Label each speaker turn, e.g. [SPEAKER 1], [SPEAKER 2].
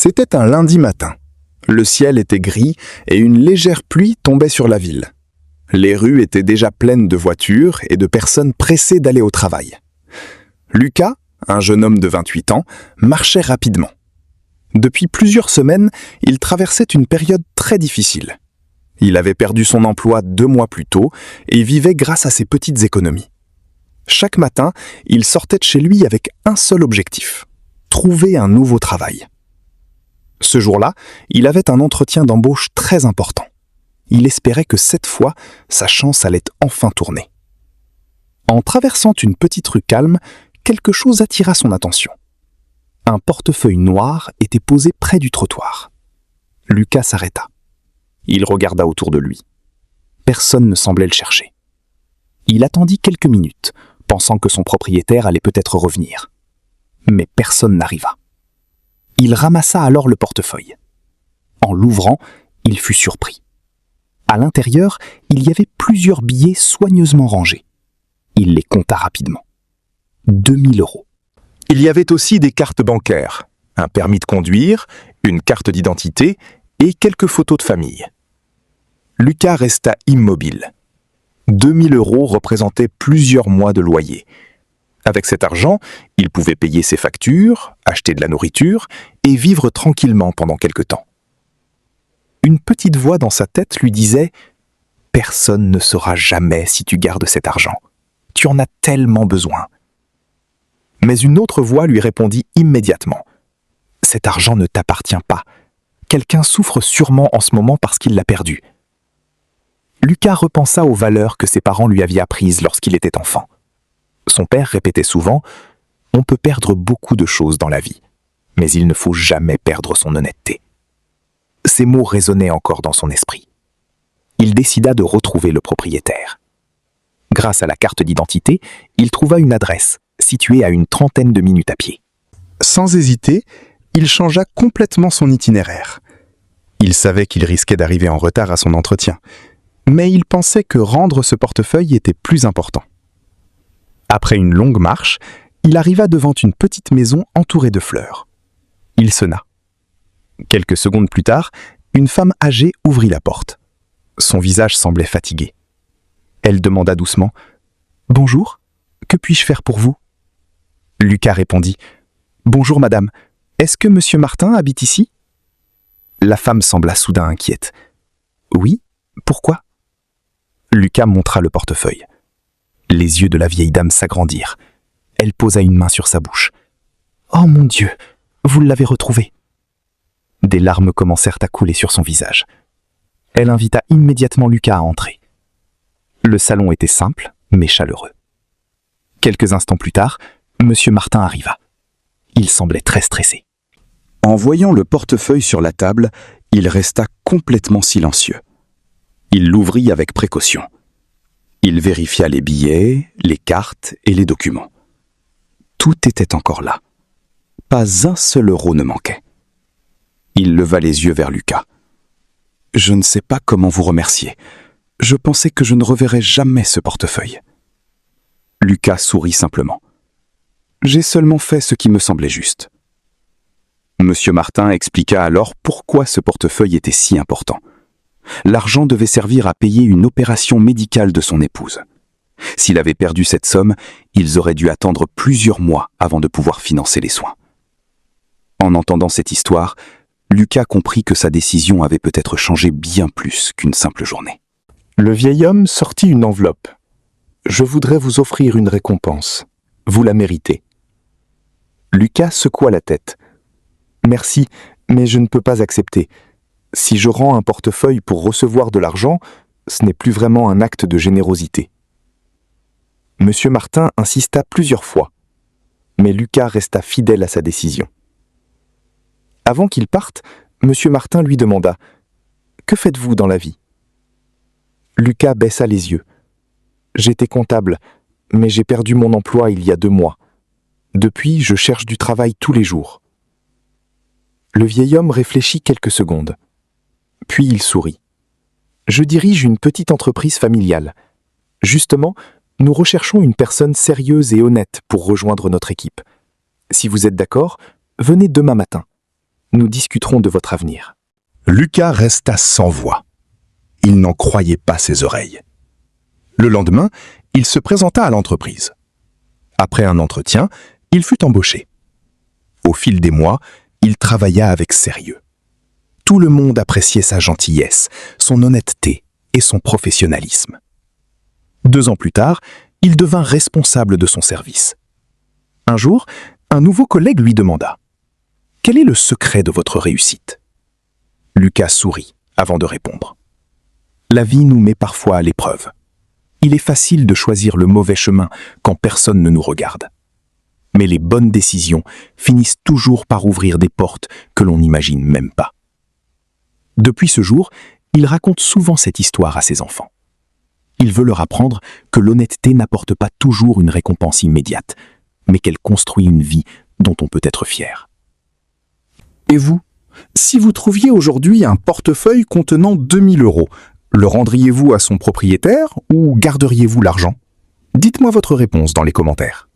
[SPEAKER 1] C'était un lundi matin. Le ciel était gris et une légère pluie tombait sur la ville. Les rues étaient déjà pleines de voitures et de personnes pressées d'aller au travail. Lucas, un jeune homme de 28 ans, marchait rapidement. Depuis plusieurs semaines, il traversait une période très difficile. Il avait perdu son emploi 2 mois plus tôt et vivait grâce à ses petites économies. Chaque matin, il sortait de chez lui avec un seul objectif: trouver un nouveau travail. Ce jour-là, il avait un entretien d'embauche très important. Il espérait que cette fois, sa chance allait enfin tourner. En traversant une petite rue calme, quelque chose attira son attention. Un portefeuille noir était posé près du trottoir. Lucas s'arrêta. Il regarda autour de lui. Personne ne semblait le chercher. Il attendit quelques minutes, pensant que son propriétaire allait peut-être revenir. Mais personne n'arriva. Il ramassa alors le portefeuille. En l'ouvrant, il fut surpris. À l'intérieur, il y avait plusieurs billets soigneusement rangés. Il les compta rapidement. 2000 €.
[SPEAKER 2] Il y avait aussi des cartes bancaires, un permis de conduire, une carte d'identité et quelques photos de famille. Lucas resta immobile. 2000 € représentaient plusieurs mois de loyer. Avec cet argent, il pouvait payer ses factures, acheter de la nourriture et vivre tranquillement pendant quelque temps. Une petite voix dans sa tête lui disait « Personne ne saura jamais si tu gardes cet argent. Tu en as tellement besoin. » Mais une autre voix lui répondit immédiatement « Cet argent ne t'appartient pas. Quelqu'un souffre sûrement en ce moment parce qu'il l'a perdu. » Lucas repensa aux valeurs que ses parents lui avaient apprises lorsqu'il était enfant. Son père répétait souvent « On peut perdre beaucoup de choses dans la vie, mais il ne faut jamais perdre son honnêteté. » Ces mots résonnaient encore dans son esprit. Il décida de retrouver le propriétaire. Grâce à la carte d'identité, il trouva une adresse, située à une trentaine de minutes à pied.
[SPEAKER 1] Sans hésiter, il changea complètement son itinéraire. Il savait qu'il risquait d'arriver en retard à son entretien, mais il pensait que rendre ce portefeuille était plus important. Après une longue marche, il arriva devant une petite maison entourée de fleurs. Il sonna. Quelques secondes plus tard, une femme âgée ouvrit la porte. Son visage semblait fatigué. Elle demanda doucement « Bonjour, que puis-je faire pour vous ?» Lucas répondit « Bonjour madame, est-ce que monsieur Martin habite ici ?» La femme sembla soudain inquiète. « Oui, pourquoi ?» Lucas montra le portefeuille. Les yeux de la vieille dame s'agrandirent. Elle posa une main sur sa bouche. « Oh mon Dieu, vous l'avez retrouvé !» Des larmes commencèrent à couler sur son visage. Elle invita immédiatement Lucas à entrer. Le salon était simple, mais chaleureux. Quelques instants plus tard, monsieur Martin arriva. Il semblait très stressé.
[SPEAKER 3] En voyant le portefeuille sur la table, il resta complètement silencieux. Il l'ouvrit avec précaution. Il vérifia les billets, les cartes et les documents. Tout était encore là. Pas un seul euro ne manquait. Il leva les yeux vers Lucas. « Je ne sais pas comment vous remercier. Je pensais que je ne reverrais jamais ce portefeuille. » Lucas sourit simplement. « J'ai seulement fait ce qui me semblait juste. » Monsieur Martin expliqua alors pourquoi ce portefeuille était si important. L'argent devait servir à payer une opération médicale de son épouse. S'il avait perdu cette somme, ils auraient dû attendre plusieurs mois avant de pouvoir financer les soins. En entendant cette histoire, Lucas comprit que sa décision avait peut-être changé bien plus qu'une simple journée.
[SPEAKER 2] Le vieil homme sortit une enveloppe. « Je voudrais vous offrir une récompense. Vous la méritez. » Lucas secoua la tête. « Merci, mais je ne peux pas accepter. Si je rends un portefeuille pour recevoir de l'argent, ce n'est plus vraiment un acte de générosité. » Monsieur Martin insista plusieurs fois, mais Lucas resta fidèle à sa décision. Avant qu'il parte, monsieur Martin lui demanda « Que faites-vous dans la vie ?» Lucas baissa les yeux. « J'étais comptable, mais j'ai perdu mon emploi il y a 2 mois. Depuis, je cherche du travail tous les jours. » Le vieil homme réfléchit quelques secondes. Puis il sourit. « Je dirige une petite entreprise familiale. Justement, nous recherchons une personne sérieuse et honnête pour rejoindre notre équipe. Si vous êtes d'accord, venez demain matin. Nous discuterons de votre avenir.
[SPEAKER 1] Lucas resta sans voix. Il n'en croyait pas ses oreilles. Le lendemain, il se présenta à l'entreprise. Après un entretien, il fut embauché. Au fil des mois, il travailla avec sérieux. Tout le monde appréciait sa gentillesse, son honnêteté et son professionnalisme. 2 ans plus tard, il devint responsable de son service. Un jour, un nouveau collègue lui demanda « Quel est le secret de votre réussite ?» Lucas sourit avant de répondre. « La vie nous met parfois à l'épreuve. Il est facile de choisir le mauvais chemin quand personne ne nous regarde. Mais les bonnes décisions finissent toujours par ouvrir des portes que l'on n'imagine même pas. » Depuis ce jour, il raconte souvent cette histoire à ses enfants. Il veut leur apprendre que l'honnêteté n'apporte pas toujours une récompense immédiate, mais qu'elle construit une vie dont on peut être fier.
[SPEAKER 3] Et vous, si vous trouviez aujourd'hui un portefeuille contenant 2000 €, le rendriez-vous à son propriétaire ou garderiez-vous l'argent? Dites-moi votre réponse dans les commentaires.